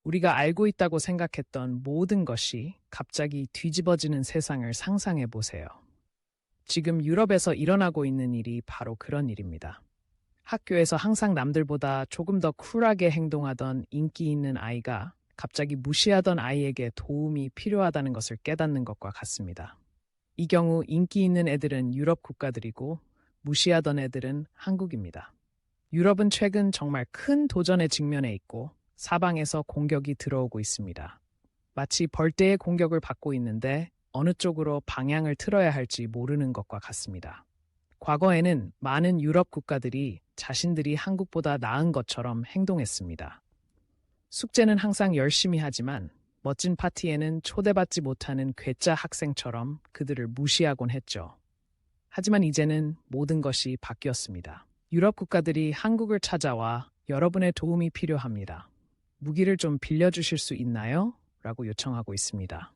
우리가 알고 있다고 생각했던 모든 것이 갑자기 뒤집어지는 세상을 상상해 보세요. 지금 유럽에서 일어나고 있는 일이 바로 그런 일입니다. 학교에서 항상 남들보다 조금 더 쿨하게 행동하던 인기 있는 아이가 갑자기 무시하던 아이에게 도움이 필요하다는 것을 깨닫는 것과 같습니다. 이 경우 인기 있는 애들은 유럽 국가들이고 무시하던 애들은 한국입니다. 유럽은 최근 정말 큰 도전에 직면해 있고 사방에서 공격이 들어오고 있습니다. 마치 벌떼의 공격을 받고 있는데 어느 쪽으로 방향을 틀어야 할지 모르는 것과 같습니다. 과거에는 많은 유럽 국가들이 자신들이 한국보다 나은 것처럼 행동했습니다. 숙제는 항상 열심히 하지만 멋진 파티에는 초대받지 못하는 괴짜 학생처럼 그들을 무시하곤 했죠. 하지만 이제는 모든 것이 바뀌었습니다. 유럽 국가들이 한국을 찾아와 여러분의 도움이 필요합니다. 무기를 좀 빌려주실 수 있나요? 라고 요청하고 있습니다.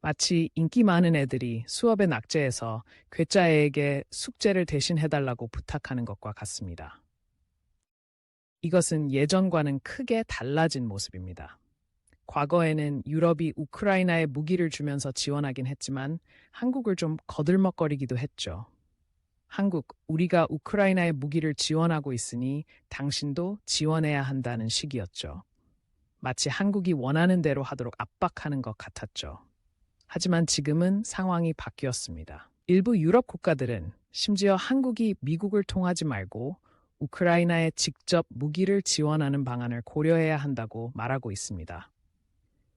마치 인기 많은 애들이 수업에 낙제해서 괴짜애에게 숙제를 대신 해달라고 부탁하는 것과 같습니다. 이것은 예전과는 크게 달라진 모습입니다. 과거에는 유럽이 우크라이나에 무기를 주면서 지원하긴 했지만 한국을 좀 거들먹거리기도 했죠. 한국, 우리가 우크라이나에 무기를 지원하고 있으니 당신도 지원해야 한다는 식이었죠. 마치 한국이 원하는 대로 하도록 압박하는 것 같았죠. 하지만 지금은 상황이 바뀌었습니다. 일부 유럽 국가들은 심지어 한국이 미국을 통하지 말고 우크라이나에 직접 무기를 지원하는 방안을 고려해야 한다고 말하고 있습니다.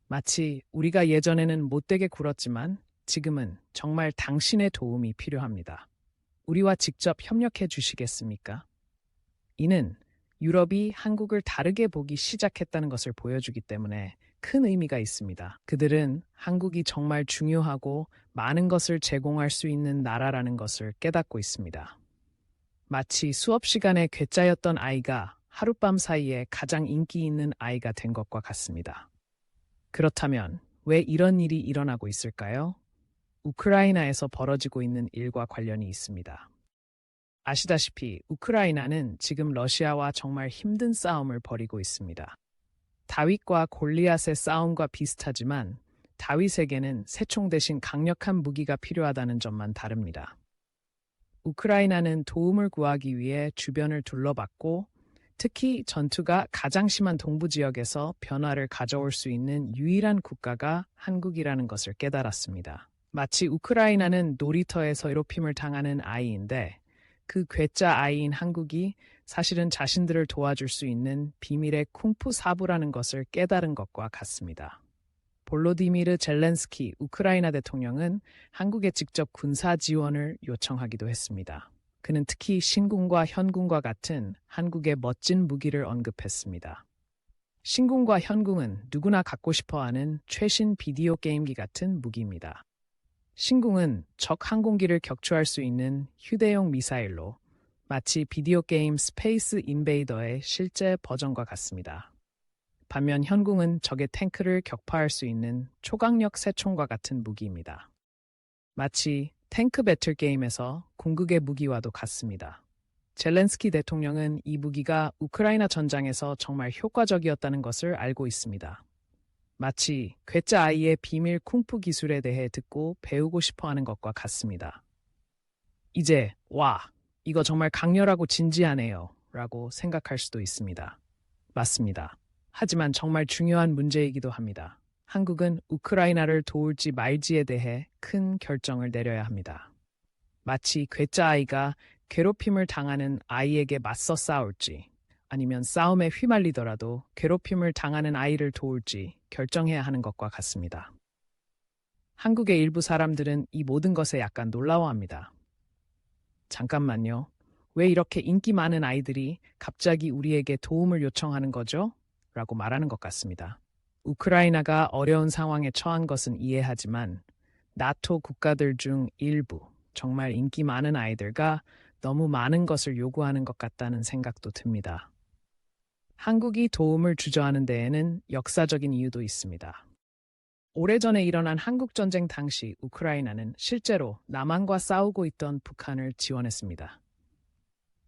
마치 우리가 예전에는 못되게 굴었지만 지금은 정말 당신의 도움이 필요합니다. 우리와 직접 협력해 주시겠습니까? 이는 유럽이 한국을 다르게 보기 시작했다는 것을 보여주기 때문에 큰 의미가 있습니다. 그들은 한국이 정말 중요하고 많은 것을 제공할 수 있는 나라라는 것을 깨닫고 있습니다. 마치 수업 시간에 괴짜였던 아이가 하룻밤 사이에 가장 인기 있는 아이가 된 것과 같습니다. 그렇다면 왜 이런 일이 일어나고 있을까요? 우크라이나에서 벌어지고 있는 일과 관련이 있습니다. 아시다시피 우크라이나는 지금 러시아와 정말 힘든 싸움을 벌이고 있습니다. 다윗과 골리앗의 싸움과 비슷하지만 다윗에게는 새총 대신 강력한 무기가 필요하다는 점만 다릅니다. 우크라이나는 도움을 구하기 위해 주변을 둘러봤고 특히 전투가 가장 심한 동부 지역에서 변화를 가져올 수 있는 유일한 국가가 한국이라는 것을 깨달았습니다. 마치 우크라이나는 놀이터에서 괴롭힘을 당하는 아이인데 그 괴짜 아이인 한국이 사실은 자신들을 도와줄 수 있는 비밀의 쿵푸 사부라는 것을 깨달은 것과 같습니다. 볼로디미르 젤렌스키 우크라이나 대통령은 한국에 직접 군사 지원을 요청하기도 했습니다. 그는 특히 신궁과 현궁과 같은 한국의 멋진 무기를 언급했습니다. 신궁과 현궁은 누구나 갖고 싶어하는 최신 비디오 게임기 같은 무기입니다. 신궁은 적 항공기를 격추할 수 있는 휴대용 미사일로 마치 비디오 게임 스페이스 인베이더의 실제 버전과 같습니다. 반면 현궁은 적의 탱크를 격파할 수 있는 초강력 새총과 같은 무기입니다. 마치 탱크 배틀 게임에서 궁극의 무기와도 같습니다. 젤렌스키 대통령은 이 무기가 우크라이나 전장에서 정말 효과적이었다는 것을 알고 있습니다. 마치 괴짜 아이의 비밀 쿵푸 기술에 대해 듣고 배우고 싶어 하는 것과 같습니다. 이제, 와, 이거 정말 강렬하고 진지하네요. 라고 생각할 수도 있습니다. 맞습니다. 하지만 정말 중요한 문제이기도 합니다. 한국은 우크라이나를 도울지 말지에 대해 큰 결정을 내려야 합니다. 마치 괴짜 아이가 괴롭힘을 당하는 아이에게 맞서 싸울지, 아니면 싸움에 휘말리더라도 괴롭힘을 당하는 아이를 도울지 결정해야 하는 것과 같습니다. 한국의 일부 사람들은 이 모든 것에 약간 놀라워합니다. 잠깐만요. 왜 이렇게 인기 많은 아이들이 갑자기 우리에게 도움을 요청하는 거죠? 라고 말하는 것 같습니다. 우크라이나가 어려운 상황에 처한 것은 이해하지만 나토 국가들 중 일부, 정말 인기 많은 아이들과 너무 많은 것을 요구하는 것 같다는 생각도 듭니다. 한국이 도움을 주저하는 데에는 역사적인 이유도 있습니다. 오래전에 일어난 한국전쟁 당시 우크라이나는 실제로 남한과 싸우고 있던 북한을 지원했습니다.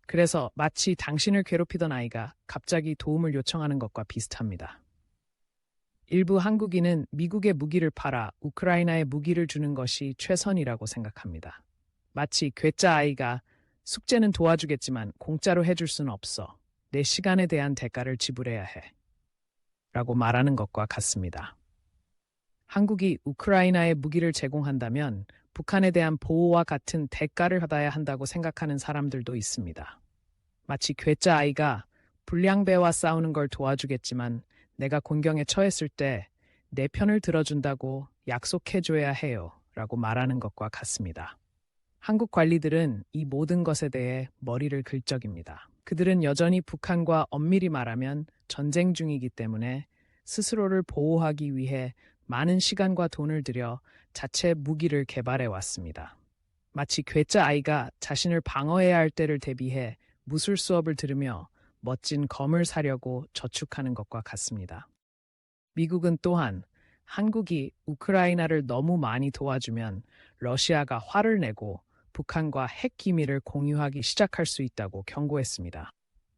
그래서 마치 당신을 괴롭히던 아이가 갑자기 도움을 요청하는 것과 비슷합니다. 일부 한국인은 미국의 무기를 팔아 우크라이나에 무기를 주는 것이 최선이라고 생각합니다. 마치 괴짜 아이가 숙제는 도와주겠지만 공짜로 해줄 수는 없어. 내 시간에 대한 대가를 지불해야 해. 라고 말하는 것과 같습니다. 한국이 우크라이나에 무기를 제공한다면 북한에 대한 보호와 같은 대가를 받아야 한다고 생각하는 사람들도 있습니다. 마치 괴짜 아이가 불량배와 싸우는 걸 도와주겠지만 내가 곤경에 처했을 때 내 편을 들어준다고 약속해줘야 해요. 라고 말하는 것과 같습니다. 한국 관리들은 이 모든 것에 대해 머리를 긁 적입니다. 그들은 여전히 북한과 엄밀히 말하면 전쟁 중이기 때문에 스스로를 보호하기 위해 많은 시간과 돈을 들여 자체 무기를 개발해 왔습니다. 마치 괴짜 아이가 자신을 방어해야 할 때를 대비해 무술 수업을 들으며 멋진 검을 사려고 저축하는 것과 같습니다. 미국은 또한 한국이 우크라이나를 너무 많이 도와주면 러시아가 화를 내고 북한과 핵 기밀을 공유하기 시작할 수 있다고 경고했습니다.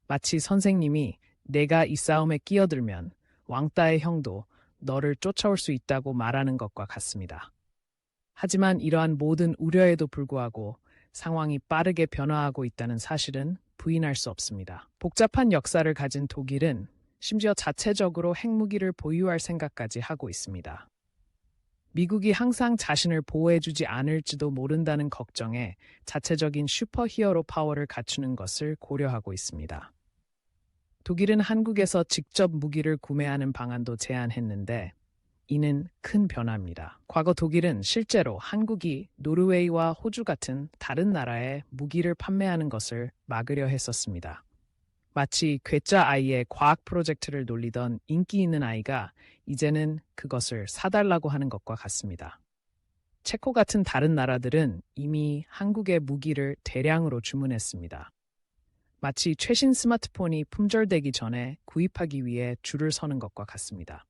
마치 선생님이 내가 이 싸움에 끼어들면 왕따의 형도 너를 쫓아올 수 있다고 말하는 것과 같습니다. 하지만 이러한 모든 우려에도 불구하고 상황이 빠르게 변화하고 있다는 사실은 부인할 수 없습니다. 복잡한 역사를 가진 독일은 심지어 자체적으로 핵무기를 보유할 생각까지 하고 있습니다. 미국이 항상 자신을 보호해주지 않을지도 모른다는 걱정에 자체적인 슈퍼히어로 파워를 갖추는 것을 고려하고 있습니다. 독일은 한국에서 직접 무기를 구매하는 방안도 제안했는데 이는 큰 변화입니다. 과거 독일은 실제로 한국이 노르웨이와 호주 같은 다른 나라에 무기를 판매하는 것을 막으려 했었습니다. 마치 괴짜 아이의 과학 프로젝트를 놀리던 인기 있는 아이가 이제는 그것을 사달라고 하는 것과 같습니다. 체코 같은 다른 나라들은 이미 한국의 무기를 대량으로 주문했습니다. 마치 최신 스마트폰이 품절되기 전에 구입하기 위해 줄을 서는 것과 같습니다.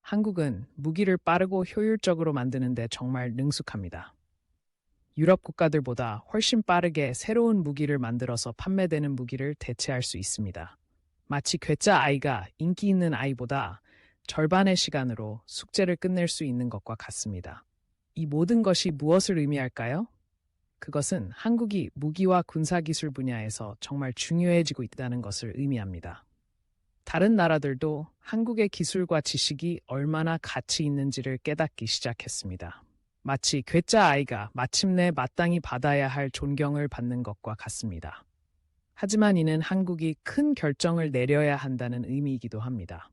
한국은 무기를 빠르고 효율적으로 만드는 데 정말 능숙합니다. 유럽 국가들보다 훨씬 빠르게 새로운 무기를 만들어서 판매되는 무기를 대체할 수 있습니다. 마치 괴짜 아이가 인기 있는 아이보다 절반의 시간으로 숙제를 끝낼 수 있는 것과 같습니다. 이 모든 것이 무엇을 의미할까요? 그것은 한국이 무기와 군사기술 분야에서 정말 중요해지고 있다는 것을 의미합니다. 다른 나라들도 한국의 기술과 지식이 얼마나 가치 있는지를 깨닫기 시작했습니다. 마치 괴짜 아이가 마침내 마땅히 받아야 할 존경을 받는 것과 같습니다. 하지만 이는 한국이 큰 결정을 내려야 한다는 의미이기도 합니다.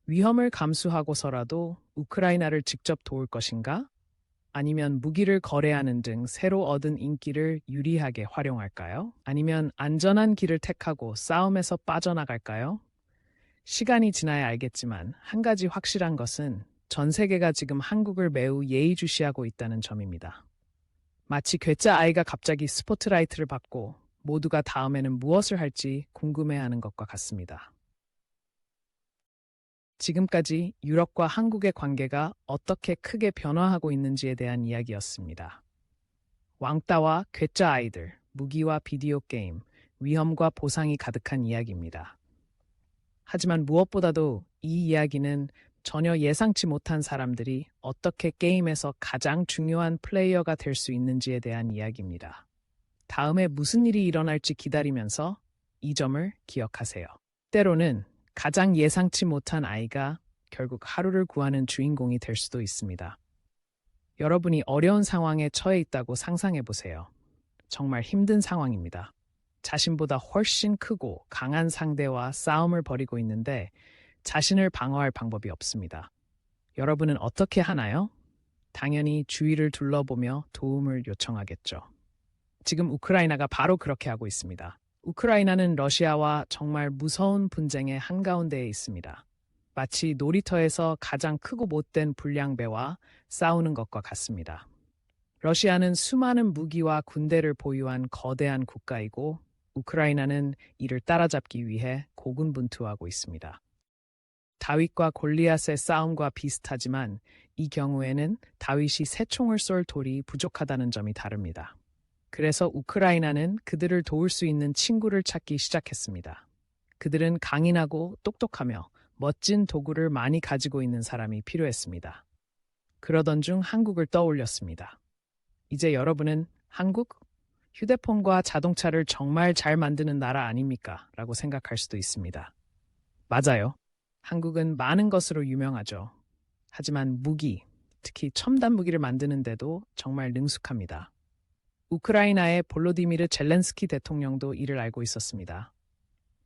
위험을 감수하고서라도 우크라이나를 직접 도울 것인가? 아니면 무기를 거래하는 등 새로 얻은 인기를 유리하게 활용할까요? 아니면 안전한 길을 택하고 싸움에서 빠져나갈까요? 시간이 지나야 알겠지만 한 가지 확실한 것은 전 세계가 지금 한국을 매우 예의주시하고 있다는 점입니다. 마치 괴짜 아이가 갑자기 스포트라이트를 받고 모두가 다음에는 무엇을 할지 궁금해하는 것과 같습니다. 지금까지 유럽과 한국의 관계가 어떻게 크게 변화하고 있는지에 대한 이야기였습니다. 왕따와 괴짜 아이들, 무기와 비디오 게임, 위험과 보상이 가득한 이야기입니다. 하지만 무엇보다도 이 이야기는 전혀 예상치 못한 사람들이 어떻게 게임에서 가장 중요한 플레이어가 될 수 있는지에 대한 이야기입니다. 다음에 무슨 일이 일어날지 기다리면서 이 점을 기억하세요. 때로는 가장 예상치 못한 아이가 결국 하루를 구하는 주인공이 될 수도 있습니다. 여러분이 어려운 상황에 처해 있다고 상상해 보세요. 정말 힘든 상황입니다. 자신보다 훨씬 크고 강한 상대와 싸움을 벌이고 있는데 자신을 방어할 방법이 없습니다. 여러분은 어떻게 하나요? 당연히 주위를 둘러보며 도움을 요청하겠죠. 지금 우크라이나가 바로 그렇게 하고 있습니다. 우크라이나는 러시아와 정말 무서운 분쟁의 한가운데에 있습니다. 마치 놀이터에서 가장 크고 못된 불량배와 싸우는 것과 같습니다. 러시아는 수많은 무기와 군대를 보유한 거대한 국가이고 우크라이나는 이를 따라잡기 위해 고군분투하고 있습니다. 다윗과 골리앗의 싸움과 비슷하지만 이 경우에는 다윗이 새 총을 쏠 돌이 부족하다는 점이 다릅니다. 그래서 우크라이나는 그들을 도울 수 있는 친구를 찾기 시작했습니다. 그들은 강인하고 똑똑하며 멋진 도구를 많이 가지고 있는 사람이 필요했습니다. 그러던 중 한국을 떠올렸습니다. 이제 여러분은 한국? 휴대폰과 자동차를 정말 잘 만드는 나라 아닙니까? 라고 생각할 수도 있습니다. 맞아요. 한국은 많은 것으로 유명하죠. 하지만 무기, 특히 첨단 무기를 만드는데도 정말 능숙합니다. 우크라이나의 볼로디미르 젤렌스키 대통령도 이를 알고 있었습니다.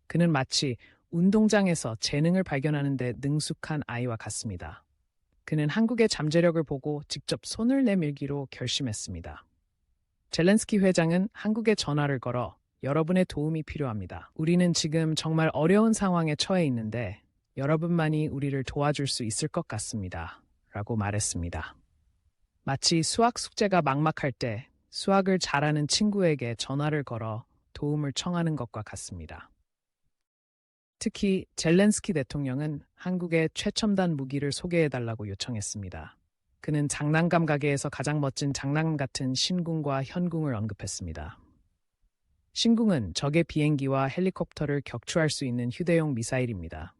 그는 마치 운동장에서 재능을 발견하는 데 능숙한 아이와 같습니다. 그는 한국의 잠재력을 보고 직접 손을 내밀기로 결심했습니다. 젤렌스키 회장은 한국에 전화를 걸어 여러분의 도움이 필요합니다. 우리는 지금 정말 어려운 상황에 처해 있는데 여러분만이 우리를 도와줄 수 있을 것 같습니다. 라고 말했습니다. 마치 수학 숙제가 막막할 때 수학을 잘하는 친구에게 전화를 걸어 도움을 청하는 것과 같습니다. 특히 젤렌스키 대통령은 한국의 최첨단 무기를 소개해달라고 요청했습니다. 그는 장난감 가게에서 가장 멋진 장난감 같은 신궁과 현궁을 언급했습니다. 신궁은 적의 비행기와 헬리콥터를 격추할 수 있는 휴대용 미사일입니다.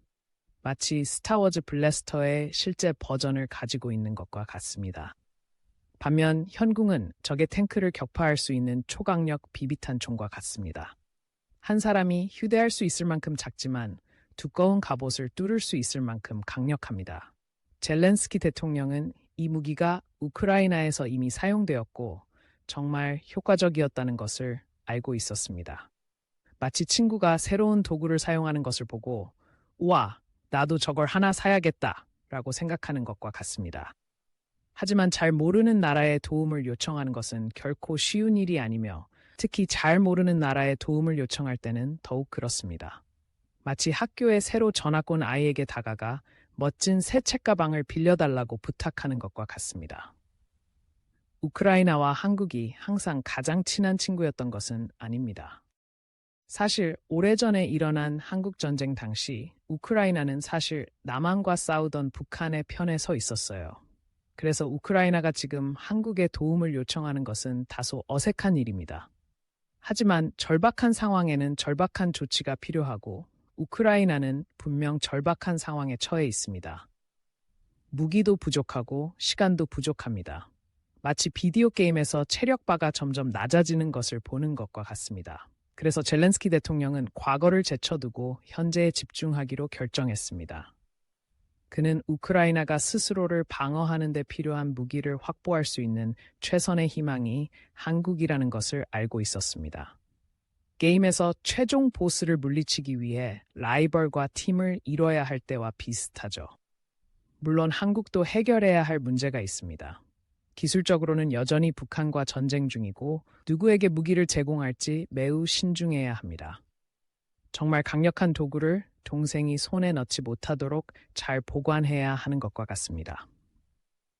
마치 스타워즈 블래스터의 실제 버전을 가지고 있는 것과 같습니다. 반면 현궁은 적의 탱크를 격파할 수 있는 초강력 비비탄 총과 같습니다. 한 사람이 휴대할 수 있을 만큼 작지만 두꺼운 갑옷을 뚫을 수 있을 만큼 강력합니다. 젤렌스키 대통령은 이 무기가 우크라이나에서 이미 사용되었고 정말 효과적이었다는 것을 알고 있었습니다. 마치 친구가 새로운 도구를 사용하는 것을 보고 우와, 나도 저걸 하나 사야겠다 라고 생각하는 것과 같습니다. 하지만 잘 모르는 나라의 도움을 요청하는 것은 결코 쉬운 일이 아니며 특히 잘 모르는 나라의 도움을 요청할 때는 더욱 그렇습니다. 마치 학교에 새로 전학 온 아이에게 다가가 멋진 새 책가방을 빌려달라고 부탁하는 것과 같습니다. 우크라이나와 한국이 항상 가장 친한 친구였던 것은 아닙니다. 사실 오래전에 일어난 한국전쟁 당시 우크라이나는 사실 남한과 싸우던 북한의 편에 서 있었어요. 그래서 우크라이나가 지금 한국의 도움을 요청하는 것은 다소 어색한 일입니다. 하지만 절박한 상황에는 절박한 조치가 필요하고 우크라이나는 분명 절박한 상황에 처해 있습니다. 무기도 부족하고 시간도 부족합니다. 마치 비디오 게임에서 체력바가 점점 낮아지는 것을 보는 것과 같습니다. 그래서 젤렌스키 대통령은 과거를 제쳐두고 현재에 집중하기로 결정했습니다. 그는 우크라이나가 스스로를 방어하는 데 필요한 무기를 확보할 수 있는 최선의 희망이 한국이라는 것을 알고 있었습니다. 게임에서 최종 보스를 물리치기 위해 라이벌과 팀을 이뤄야 할 때와 비슷하죠. 물론 한국도 해결해야 할 문제가 있습니다. 기술적으로는 여전히 북한과 전쟁 중이고 누구에게 무기를 제공할지 매우 신중해야 합니다. 정말 강력한 도구를 동생이 손에 넣지 못하도록 잘 보관해야 하는 것과 같습니다.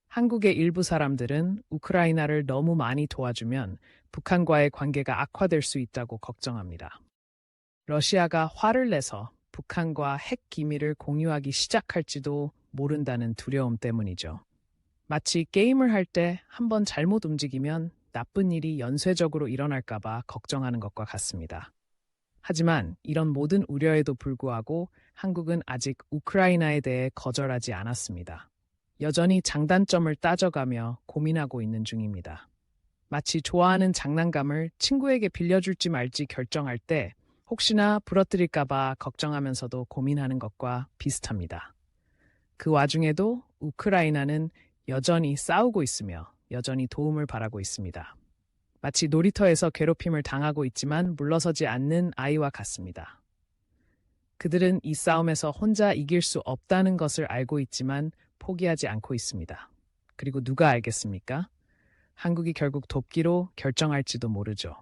한국의 일부 사람들은 우크라이나를 너무 많이 도와주면 북한과의 관계가 악화될 수 있다고 걱정합니다. 러시아가 화를 내서 북한과 핵 기밀을 공유하기 시작할지도 모른다는 두려움 때문이죠. 마치 게임을 할 때 한번 잘못 움직이면 나쁜 일이 연쇄적으로 일어날까봐 걱정하는 것과 같습니다. 하지만 이런 모든 우려에도 불구하고 한국은 아직 우크라이나에 대해 거절하지 않았습니다. 여전히 장단점을 따져가며 고민하고 있는 중입니다. 마치 좋아하는 장난감을 친구에게 빌려줄지 말지 결정할 때 혹시나 부러뜨릴까봐 걱정하면서도 고민하는 것과 비슷합니다. 그 와중에도 우크라이나는 여전히 싸우고 있으며 여전히 도움을 바라고 있습니다. 마치 놀이터에서 괴롭힘을 당하고 있지만 물러서지 않는 아이와 같습니다. 그들은 이 싸움에서 혼자 이길 수 없다는 것을 알고 있지만 포기하지 않고 있습니다. 그리고 누가 알겠습니까? 한국이 결국 돕기로 결정할지도 모르죠.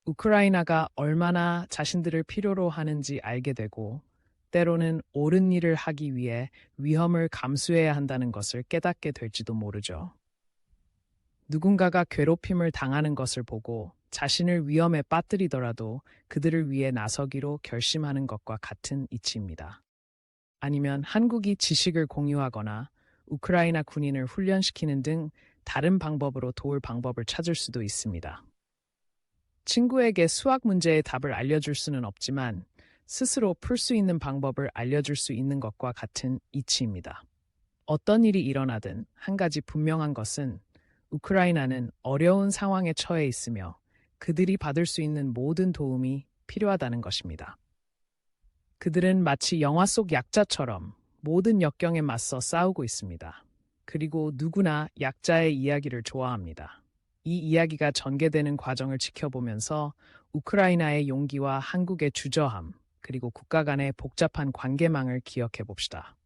우크라이나가 얼마나 자신들을 필요로 하는지 알게 되고 때로는 옳은 일을 하기 위해 위험을 감수해야 한다는 것을 깨닫게 될지도 모르죠. 누군가가 괴롭힘을 당하는 것을 보고 자신을 위험에 빠뜨리더라도 그들을 위해 나서기로 결심하는 것과 같은 이치입니다. 아니면 한국이 지식을 공유하거나 우크라이나 군인을 훈련시키는 등 다른 방법으로 도울 방법을 찾을 수도 있습니다. 친구에게 수학 문제의 답을 알려줄 수는 없지만 스스로 풀 수 있는 방법을 알려줄 수 있는 것과 같은 이치입니다. 어떤 일이 일어나든 한 가지 분명한 것은 우크라이나는 어려운 상황에 처해 있으며 그들이 받을 수 있는 모든 도움이 필요하다는 것입니다. 그들은 마치 영화 속 약자처럼 모든 역경에 맞서 싸우고 있습니다. 그리고 누구나 약자의 이야기를 좋아합니다. 이 이야기가 전개되는 과정을 지켜보면서 우크라이나의 용기와 한국의 주저함, 그리고 국가 간의 복잡한 관계망을 기억해 봅시다.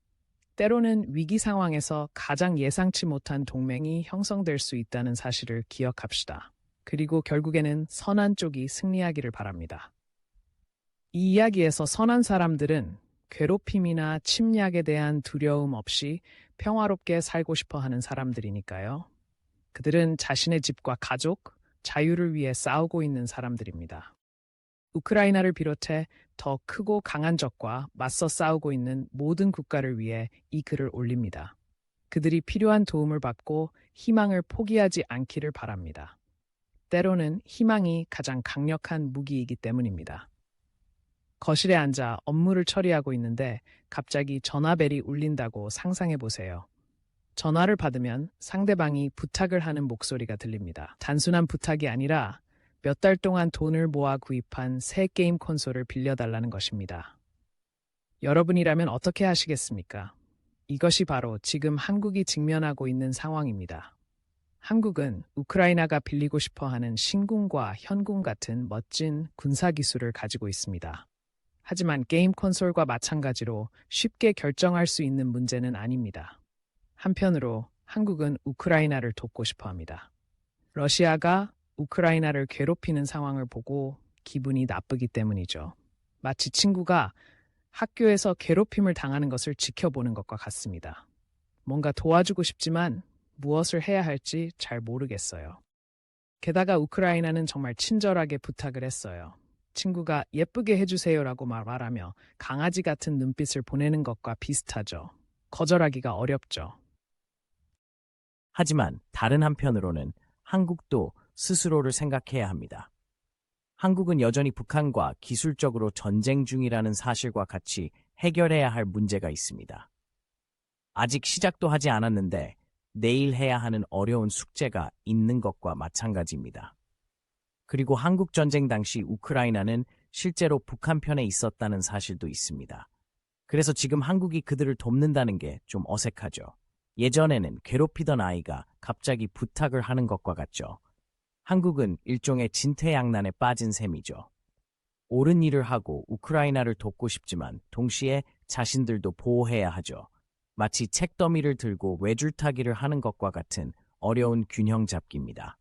때로는 위기 상황에서 가장 예상치 못한 동맹이 형성될 수 있다는 사실을 기억합시다. 그리고 결국에는 선한 쪽이 승리하기를 바랍니다. 이 이야기에서 선한 사람들은 괴롭힘이나 침략에 대한 두려움 없이 평화롭게 살고 싶어 하는 사람들이니까요. 그들은 자신의 집과 가족, 자유를 위해 싸우고 있는 사람들입니다. 우크라이나를 비롯해 더 크고 강한 적과 맞서 싸우고 있는 모든 국가를 위해 이 글을 올립니다. 그들이 필요한 도움을 받고 희망을 포기하지 않기를 바랍니다. 때로는 희망이 가장 강력한 무기이기 때문입니다. 거실에 앉아 업무를 처리하고 있는데 갑자기 전화벨이 울린다고 상상해 보세요. 전화를 받으면 상대방이 부탁을 하는 목소리가 들립니다. 단순한 부탁이 아니라 몇 달 동안 돈을 모아 구입한 새 게임 콘솔을 빌려달라는 것입니다. 여러분이라면 어떻게 하시겠습니까? 이것이 바로 지금 한국이 직면하고 있는 상황입니다. 한국은 우크라이나가 빌리고 싶어 하는 신궁과 현궁 같은 멋진 군사기술을 가지고 있습니다. 하지만 게임 콘솔과 마찬가지로 쉽게 결정할 수 있는 문제는 아닙니다. 한편으로 한국은 우크라이나를 돕고 싶어 합니다. 러시아가 우크라이나를 괴롭히는 상황을 보고 기분이 나쁘기 때문이죠. 마치 친구가 학교에서 괴롭힘을 당하는 것을 지켜보는 것과 같습니다. 뭔가 도와주고 싶지만 무엇을 해야 할지 잘 모르겠어요. 게다가 우크라이나는 정말 친절하게 부탁을 했어요. 친구가 예쁘게 해주세요라고 말하며 강아지 같은 눈빛을 보내는 것과 비슷하죠. 거절하기가 어렵죠. 하지만 다른 한편으로는 한국도 스스로를 생각해야 합니다. 한국은 여전히 북한과 기술적으로 전쟁 중이라는 사실과 같이 해결해야 할 문제가 있습니다. 아직 시작도 하지 않았는데 내일 해야 하는 어려운 숙제가 있는 것과 마찬가지입니다. 그리고 한국 전쟁 당시 우크라이나는 실제로 북한 편에 있었다는 사실도 있습니다. 그래서 지금 한국이 그들을 돕는다는 게 좀 어색하죠. 예전에는 괴롭히던 아이가 갑자기 부탁을 하는 것과 같죠. 한국은 일종의 진퇴양난에 빠진 셈이죠. 옳은 일을 하고 우크라이나를 돕고 싶지만 동시에 자신들도 보호해야 하죠. 마치 책더미를 들고 외줄타기를 하는 것과 같은 어려운 균형 잡기입니다.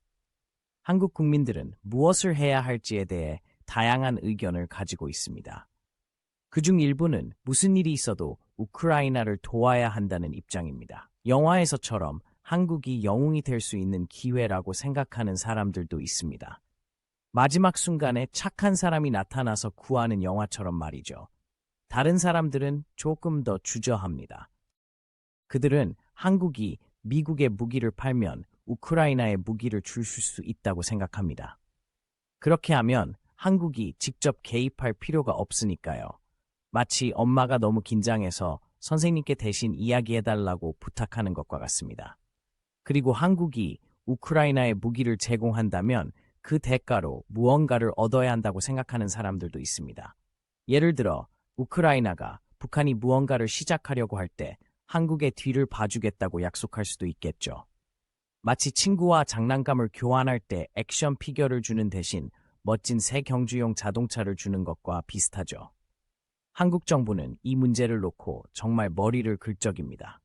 한국 국민들은 무엇을 해야 할지에 대해 다양한 의견을 가지고 있습니다. 그중 일부는 무슨 일이 있어도 우크라이나를 도와야 한다는 입장입니다. 영화에서처럼 한국이 영웅이 될 수 있는 기회라고 생각하는 사람들도 있습니다. 마지막 순간에 착한 사람이 나타나서 구하는 영화처럼 말이죠. 다른 사람들은 조금 더 주저합니다. 그들은 한국이 미국의 무기를 팔면 우크라이나에 무기를 줄 수 있다고 생각합니다. 그렇게 하면 한국이 직접 개입할 필요가 없으니까요. 마치 엄마가 너무 긴장해서 선생님께 대신 이야기해달라고 부탁하는 것과 같습니다. 그리고 한국이 우크라이나에 무기를 제공한다면 그 대가로 무언가를 얻어야 한다고 생각하는 사람들도 있습니다. 예를 들어 우크라이나가 북한이 무언가를 시작하려고 할 때 한국의 뒤를 봐주겠다고 약속할 수도 있겠죠. 마치 친구와 장난감을 교환할 때 액션 피겨를 주는 대신 멋진 새 경주용 자동차를 주는 것과 비슷하죠. 한국 정부는 이 문제를 놓고 정말 머리를 긁 적입니다.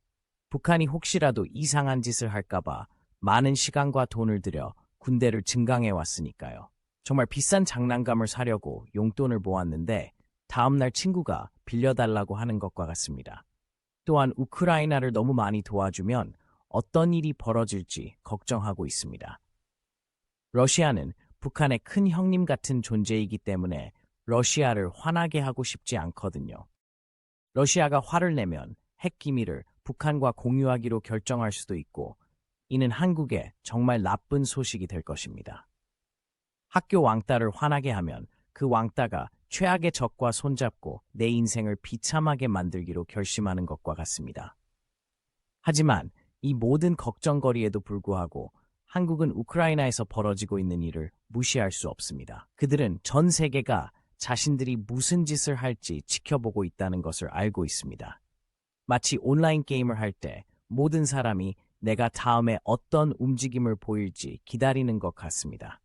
북한이 혹시라도 이상한 짓을 할까봐 많은 시간과 돈을 들여 군대를 증강해 왔으니까요. 정말 비싼 장난감을 사려고 용돈을 모았는데 다음날 친구가 빌려달라고 하는 것과 같습니다. 또한 우크라이나를 너무 많이 도와주면 어떤 일이 벌어질지 걱정하고 있습니다. 러시아는 북한의 큰 형님 같은 존재이기 때문에 러시아를 화나게 하고 싶지 않거든요. 러시아가 화를 내면 핵 기밀을 북한과 공유하기로 결정할 수도 있고 이는 한국에 정말 나쁜 소식이 될 것입니다. 학교 왕따를 화나게 하면 그 왕따가 최악의 적과 손잡고 내 인생을 비참하게 만들기로 결심하는 것과 같습니다. 하지만 이 모든 걱정거리에도 불구하고 한국은 우크라이나에서 벌어지고 있는 일을 무시할 수 없습니다. 그들은 전 세계가 자신들이 무슨 짓을 할지 지켜보고 있다는 것을 알고 있습니다. 마치 온라인 게임을 할 때 모든 사람이 내가 다음에 어떤 움직임을 보일지 기다리는 것 같습니다.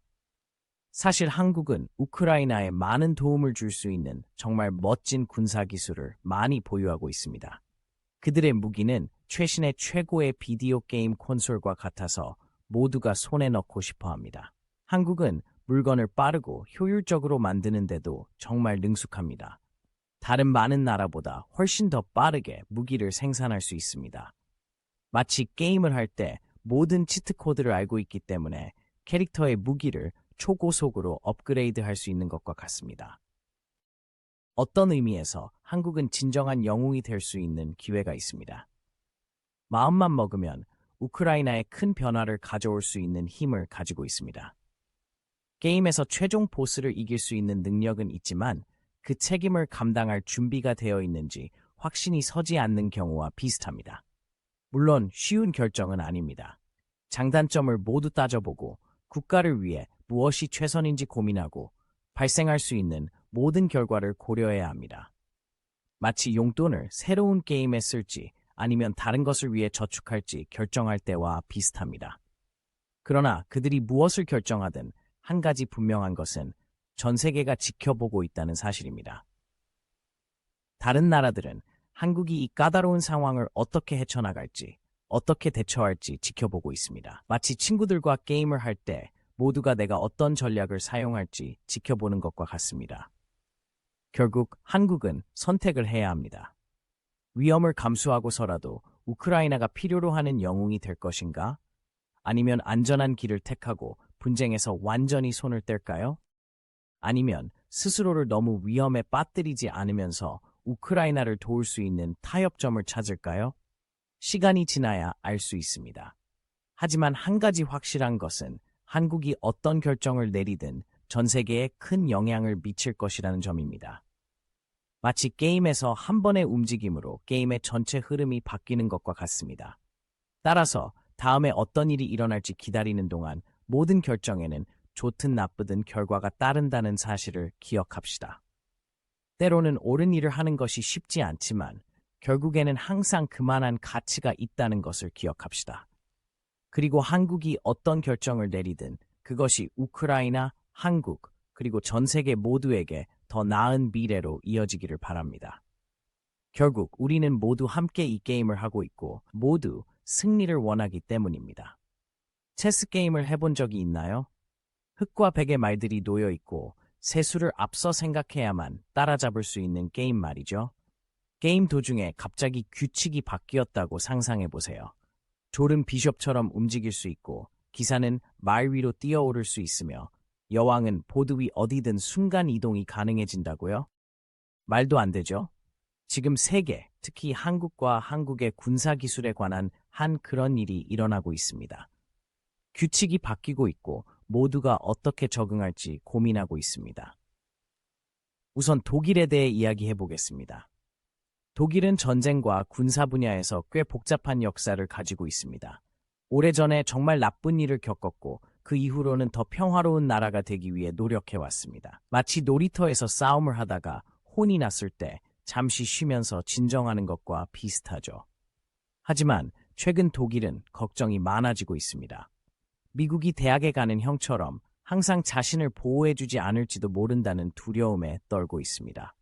사실 한국은 우크라이나에 많은 도움을 줄 수 있는 정말 멋진 군사기술을 많이 보유하고 있습니다. 그들의 무기는 최신의 최고의 비디오 게임 콘솔과 같아서 모두가 손에 넣고 싶어 합니다. 한국은 물건을 빠르고 효율적으로 만드는데도 정말 능숙합니다. 다른 많은 나라보다 훨씬 더 빠르게 무기를 생산할 수 있습니다. 마치 게임을 할 때 모든 치트 코드를 알고 있기 때문에 캐릭터의 무기를 초고속으로 업그레이드 할 수 있는 것과 같습니다. 어떤 의미에서 한국은 진정한 영웅이 될 수 있는 기회가 있습니다. 마음만 먹으면 우크라이나에 큰 변화를 가져올 수 있는 힘을 가지고 있습니다. 게임에서 최종 보스를 이길 수 있는 능력은 있지만 그 책임을 감당할 준비가 되어 있는지 확신이 서지 않는 경우와 비슷합니다. 물론 쉬운 결정은 아닙니다. 장단점을 모두 따져보고 국가를 위해 무엇이 최선인지 고민하고 발생할 수 있는 모든 결과를 고려해야 합니다. 마치 용돈을 새로운 게임에 쓸지 아니면 다른 것을 위해 저축할지 결정할 때와 비슷합니다. 그러나 그들이 무엇을 결정하든 한 가지 분명한 것은 전 세계가 지켜보고 있다는 사실입니다. 다른 나라들은 한국이 이 까다로운 상황을 어떻게 헤쳐나갈지, 어떻게 대처할지 지켜보고 있습니다. 마치 친구들과 게임을 할 때 모두가 내가 어떤 전략을 사용할지 지켜보는 것과 같습니다. 결국 한국은 선택을 해야 합니다. 위험을 감수하고서라도 우크라이나가 필요로 하는 영웅이 될 것인가? 아니면 안전한 길을 택하고 분쟁에서 완전히 손을 뗄까요? 아니면 스스로를 너무 위험에 빠뜨리지 않으면서 우크라이나를 도울 수 있는 타협점을 찾을까요? 시간이 지나야 알 수 있습니다. 하지만 한 가지 확실한 것은 한국이 어떤 결정을 내리든 전 세계에 큰 영향을 미칠 것이라는 점입니다. 마치 게임에서 한 번의 움직임으로 게임의 전체 흐름이 바뀌는 것과 같습니다. 따라서 다음에 어떤 일이 일어날지 기다리는 동안 모든 결정에는 좋든 나쁘든 결과가 따른다는 사실을 기억합시다. 때로는 옳은 일을 하는 것이 쉽지 않지만 결국에는 항상 그만한 가치가 있다는 것을 기억합시다. 그리고 한국이 어떤 결정을 내리든 그것이 우크라이나, 한국, 그리고 전 세계 모두에게 더 나은 미래로 이어지기를 바랍니다. 결국 우리는 모두 함께 이 게임을 하고 있고 모두 승리를 원하기 때문입니다. 체스 게임을 해본 적이 있나요? 흑과 백의 말들이 놓여 있고 세수를 앞서 생각해야만 따라잡을 수 있는 게임 말이죠. 게임 도중에 갑자기 규칙이 바뀌었다고 상상해보세요. 졸은 비숍처럼 움직일 수 있고 기사는 말 위로 뛰어오를 수 있으며 여왕은 보드 위 어디든 순간 이동이 가능해진다고요? 말도 안 되죠? 지금 세계, 특히 한국과 한국의 군사기술에 관한 한 그런 일이 일어나고 있습니다. 규칙이 바뀌고 있고 모두가 어떻게 적응할지 고민하고 있습니다. 우선 독일에 대해 이야기해 보겠습니다. 독일은 전쟁과 군사 분야에서 꽤 복잡한 역사를 가지고 있습니다. 오래전에 정말 나쁜 일을 겪었고 그 이후로는 더 평화로운 나라가 되기 위해 노력해왔습니다. 마치 놀이터에서 싸움을 하다가 혼이 났을 때 잠시 쉬면서 진정하는 것과 비슷하죠. 하지만 최근 독일은 걱정이 많아지고 있습니다. 미국이 대학에 가는 형처럼 항상 자신을 보호해주지 않을지도 모른다는 두려움에 떨고 있습니다.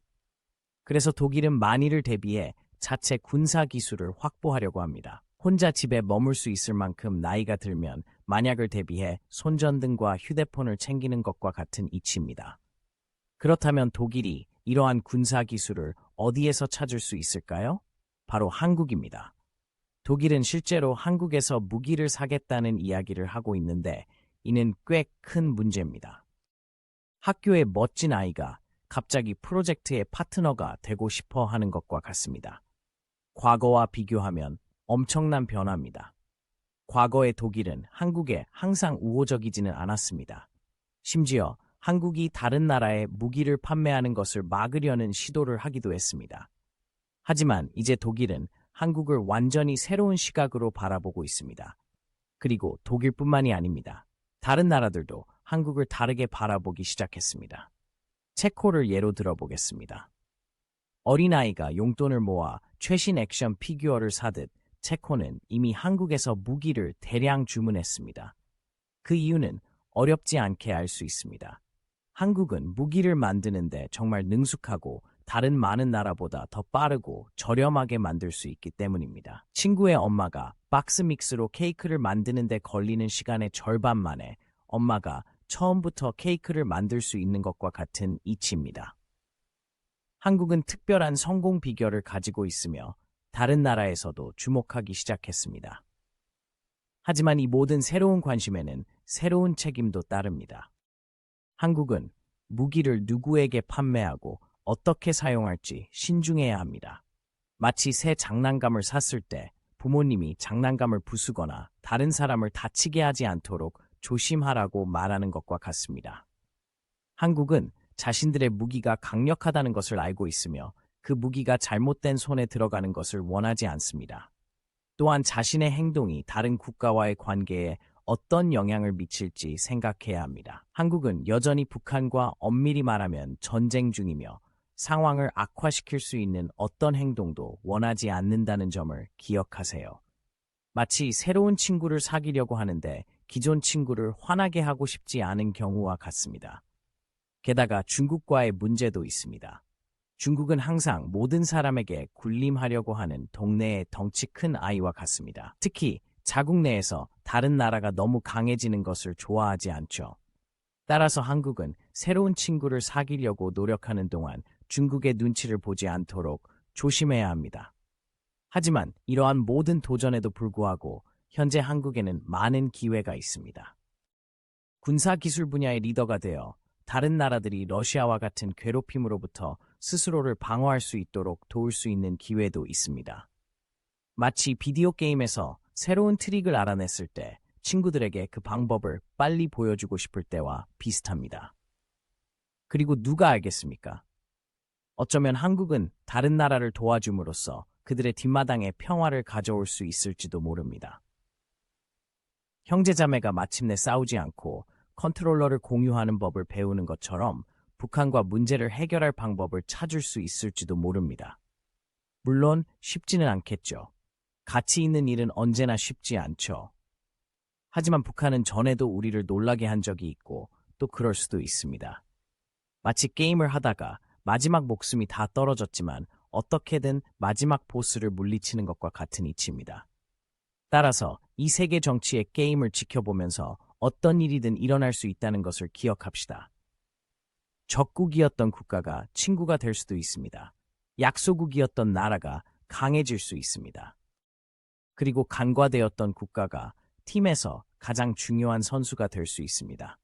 그래서 독일은 만일을 대비해 자체 군사 기술을 확보하려고 합니다. 혼자 집에 머물 수 있을 만큼 나이가 들면 만약을 대비해 손전등과 휴대폰을 챙기는 것과 같은 이치입니다. 그렇다면 독일이 이러한 군사 기술을 어디에서 찾을 수 있을까요? 바로 한국입니다. 독일은 실제로 한국에서 무기를 사겠다는 이야기를 하고 있는데 이는 꽤 큰 문제입니다. 학교의 멋진 아이가 갑자기 프로젝트의 파트너가 되고 싶어 하는 것과 같습니다. 과거와 비교하면 엄청난 변화입니다. 과거의 독일은 한국에 항상 우호적이지는 않았습니다. 심지어 한국이 다른 나라에 무기를 판매하는 것을 막으려는 시도를 하기도 했습니다. 하지만 이제 독일은 한국을 완전히 새로운 시각으로 바라보고 있습니다. 그리고 독일뿐만이 아닙니다. 다른 나라들도 한국을 다르게 바라보기 시작했습니다. 체코를 예로 들어보겠습니다. 어린아이가 용돈을 모아 최신 액션 피규어를 사듯 체코는 이미 한국에서 무기를 대량 주문했습니다. 그 이유는 어렵지 않게 알 수 있습니다. 한국은 무기를 만드는데 정말 능숙하고 다른 많은 나라보다 더 빠르고 저렴하게 만들 수 있기 때문입니다. 친구의 엄마가 박스 믹스로 케이크를 만드는데 걸리는 시간의 절반 만에 엄마가 처음부터 케이크를 만들 수 있는 것과 같은 이치입니다. 한국은 특별한 성공 비결을 가지고 있으며 다른 나라에서도 주목하기 시작했습니다. 하지만 이 모든 새로운 관심에는 새로운 책임도 따릅니다. 한국은 무기를 누구에게 판매하고 어떻게 사용할지 신중해야 합니다. 마치 새 장난감을 샀을 때 부모님이 장난감을 부수거나 다른 사람을 다치게 하지 않도록 조심하라고 말하는 것과 같습니다. 한국은 자신들의 무기가 강력하다는 것을 알고 있으며 그 무기가 잘못된 손에 들어가는 것을 원하지 않습니다. 또한 자신의 행동이 다른 국가와의 관계에 어떤 영향을 미칠지 생각해야 합니다. 한국은 여전히 북한과 엄밀히 말하면 전쟁 중이며 상황을 악화시킬 수 있는 어떤 행동도 원하지 않는다는 점을 기억하세요. 마치 새로운 친구를 사귀려고 하는데 기존 친구를 화나게 하고 싶지 않은 경우와 같습니다. 게다가 중국과의 문제도 있습니다. 중국은 항상 모든 사람에게 군림하려고 하는 동네의 덩치 큰 아이와 같습니다. 특히 자국 내에서 다른 나라가 너무 강해지는 것을 좋아하지 않죠. 따라서 한국은 새로운 친구를 사귀려고 노력하는 동안 중국의 눈치를 보지 않도록 조심해야 합니다. 하지만 이러한 모든 도전에도 불구하고 현재 한국에는 많은 기회가 있습니다. 군사기술 분야의 리더가 되어 다른 나라들이 러시아와 같은 괴롭힘으로부터 스스로를 방어할 수 있도록 도울 수 있는 기회도 있습니다. 마치 비디오 게임에서 새로운 트릭을 알아냈을 때 친구들에게 그 방법을 빨리 보여주고 싶을 때와 비슷합니다. 그리고 누가 알겠습니까? 어쩌면 한국은 다른 나라를 도와줌으로써 그들의 뒷마당에 평화를 가져올 수 있을지도 모릅니다. 형제자매가 마침내 싸우지 않고 컨트롤러를 공유하는 법을 배우는 것처럼 북한과 문제를 해결할 방법을 찾을 수 있을지도 모릅니다. 물론 쉽지는 않겠죠. 가치 있는 일은 언제나 쉽지 않죠. 하지만 북한은 전에도 우리를 놀라게 한 적이 있고 또 그럴 수도 있습니다. 마치 게임을 하다가 마지막 목숨이 다 떨어졌지만 어떻게든 마지막 보스를 물리치는 것과 같은 이치입니다. 따라서 이 세계 정치의 게임을 지켜보면서 어떤 일이든 일어날 수 있다는 것을 기억합시다. 적국이었던 국가가 친구가 될 수도 있습니다. 약소국이었던 나라가 강해질 수 있습니다. 그리고 간과되었던 국가가 팀에서 가장 중요한 선수가 될 수 있습니다.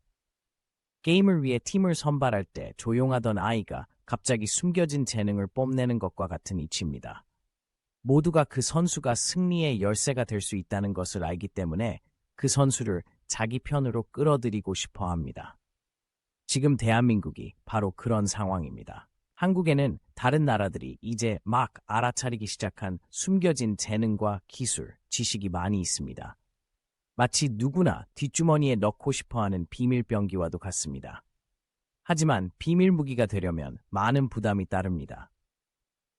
게임을 위해 팀을 선발할 때 조용하던 아이가 갑자기 숨겨진 재능을 뽐내는 것과 같은 이치입니다. 모두가 그 선수가 승리의 열쇠가 될 수 있다는 것을 알기 때문에 그 선수를 자기 편으로 끌어들이고 싶어 합니다. 지금 대한민국이 바로 그런 상황입니다. 한국에는 다른 나라들이 이제 막 알아차리기 시작한 숨겨진 재능과 기술, 지식이 많이 있습니다. 마치 누구나 뒷주머니에 넣고 싶어하는 비밀병기와도 같습니다. 하지만 비밀 무기가 되려면 많은 부담이 따릅니다.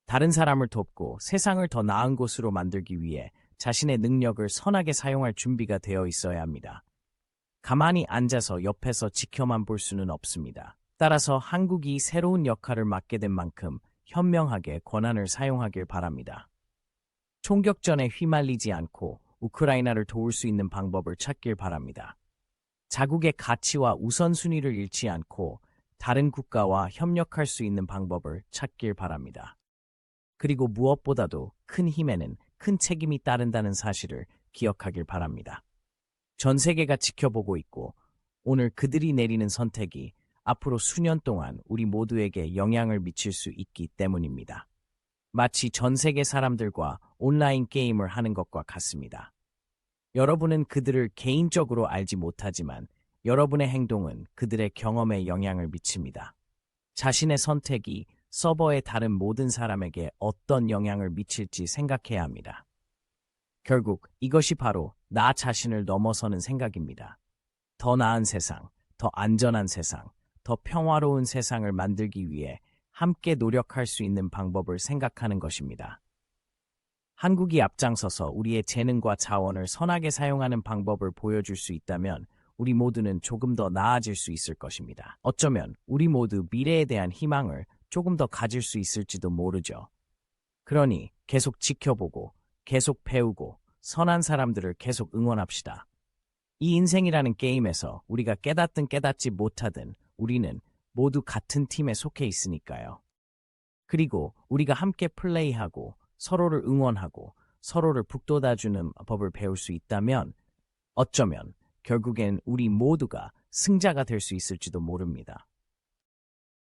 다른 사람을 돕고 세상을 더 나은 곳으로 만들기 위해 자신의 능력을 선하게 사용할 준비가 되어 있어야 합니다. 가만히 앉아서 옆에서 지켜만 볼 수는 없습니다. 따라서 한국이 새로운 역할을 맡게 된 만큼 현명하게 권한을 사용하길 바랍니다. 총격전에 휘말리지 않고 우크라이나를 도울 수 있는 방법을 찾길 바랍니다. 자국의 가치와 우선순위를 잃지 않고 다른 국가와 협력할 수 있는 방법을 찾길 바랍니다. 그리고 무엇보다도 큰 힘에는 큰 책임이 따른다는 사실을 기억하길 바랍니다. 전 세계가 지켜보고 있고 오늘 그들이 내리는 선택이 앞으로 수년 동안 우리 모두에게 영향을 미칠 수 있기 때문입니다. 마치 전 세계 사람들과 온라인 게임을 하는 것과 같습니다. 여러분은 그들을 개인적으로 알지 못하지만 여러분의 행동은 그들의 경험에 영향을 미칩니다. 자신의 선택이 서버의 다른 모든 사람에게 어떤 영향을 미칠지 생각해야 합니다. 결국 이것이 바로 나 자신을 넘어서는 생각입니다. 더 나은 세상, 더 안전한 세상, 더 평화로운 세상을 만들기 위해 함께 노력할 수 있는 방법을 생각하는 것입니다. 한국이 앞장서서 우리의 재능과 자원을 선하게 사용하는 방법을 보여줄 수 있다면 우리 모두는 조금 더 나아질 수 있을 것입니다. 어쩌면 우리 모두 미래에 대한 희망을 조금 더 가질 수 있을지도 모르죠. 그러니 계속 지켜보고, 계속 배우고, 선한 사람들을 계속 응원합시다. 이 인생이라는 게임에서 우리가 깨닫든 깨닫지 못하든 우리는 모두 같은 팀에 속해 있으니까요. 그리고 우리가 함께 플레이하고 서로를 응원하고 서로를 북돋아주는 법을 배울 수 있다면 어쩌면 결국엔 우리 모두가 승자가 될 수 있을지도 모릅니다.